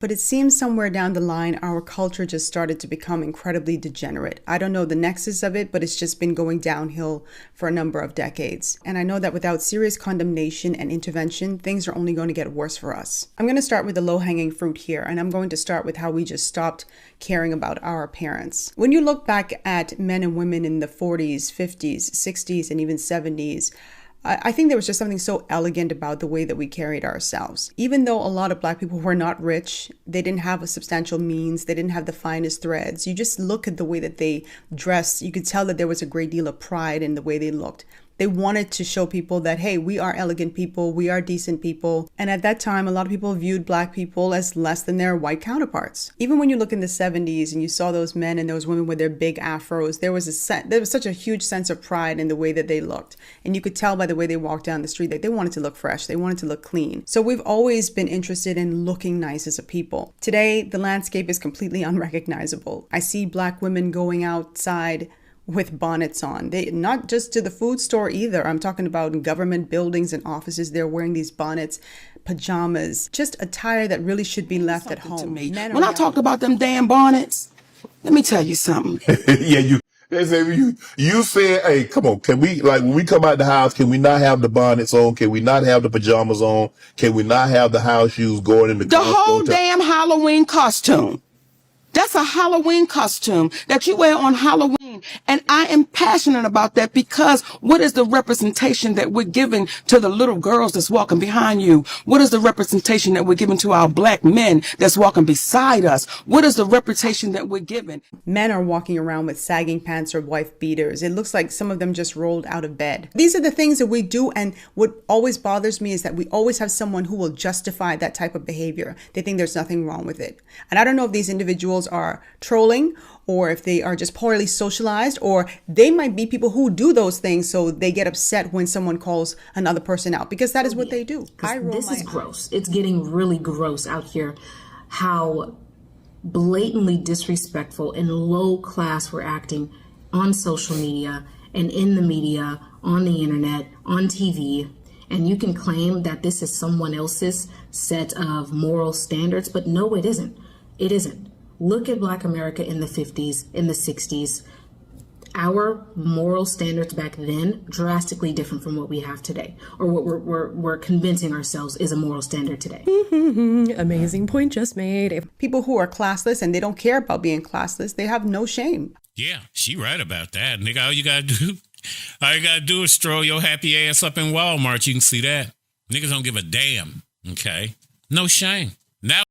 But it seems somewhere down the line, our culture just started to become incredibly degenerate. I don't know the nexus of it, but it's just been going downhill for a number of decades. And I know that without serious condemnation and intervention, things are only going to get worse for us. I'm going to start with the low-hanging fruit here, and I'm going to start with how we just stopped caring about our appearance. When you look back at men and women in the 40s, 50s, 60s, and even 70s, I think there was just something so elegant about the way that we carried ourselves. Even though a lot of Black people were not rich, they didn't have a substantial means, they didn't have the finest threads. You just look at the way that they dressed, you could tell that there was a great deal of pride in the way they looked. They wanted to show people that, hey, we are elegant people, we are decent people. And at that time, a lot of people viewed Black people as less than their white counterparts. Even when you look in the 70s and you saw those men and those women with their big afros, there was such a huge sense of pride in the way that they looked. And you could tell by the way they walked down the street that they wanted to look fresh, they wanted to look clean. So we've always been interested in looking nice as a people. Today, the landscape is completely unrecognizable. I see Black women going outside with bonnets on. They not just to the food store either. I'm talking about in government buildings and offices. They're wearing these bonnets, pajamas, just attire that really should be left at home. When I talked about them damn bonnets, let me tell you something. You said, hey, come on, can we, like, when we come out the house, can we not have the bonnets on? Can we not have the pajamas on? Can we not have the house shoes going in the whole damn Halloween costume? That's a Halloween costume that you wear on Halloween. And I am passionate about that because what is the representation that we're giving to the little girls that's walking behind you? What is the representation that we're giving to our Black men that's walking beside us? What is the reputation that we're giving? Men are walking around with sagging pants or wife beaters. It looks like some of them just rolled out of bed. These are the things that we do. And what always bothers me is that we always have someone who will justify that type of behavior. They think there's nothing wrong with it. And I don't know if these individuals are trolling or if they are just poorly socialized, or they might be people who do those things so they get upset when someone calls another person out, because that is what they do. This is gross. It's getting really gross out here how blatantly disrespectful and low class we're acting on social media and in the media, on the internet, on TV. And you can claim that this is someone else's set of moral standards, but no, it isn't. It isn't. Look at Black America in the 50s, in the 60s. Our moral standards back then drastically different from what we have today, or what we're convincing ourselves is a moral standard today. Amazing point just made. People who are classless and they don't care about being classless, they have no shame. Yeah, she right about that, nigga. All you gotta do is stroll your happy ass up in Walmart. You can see that. Niggas don't give a damn. Okay, no shame. Now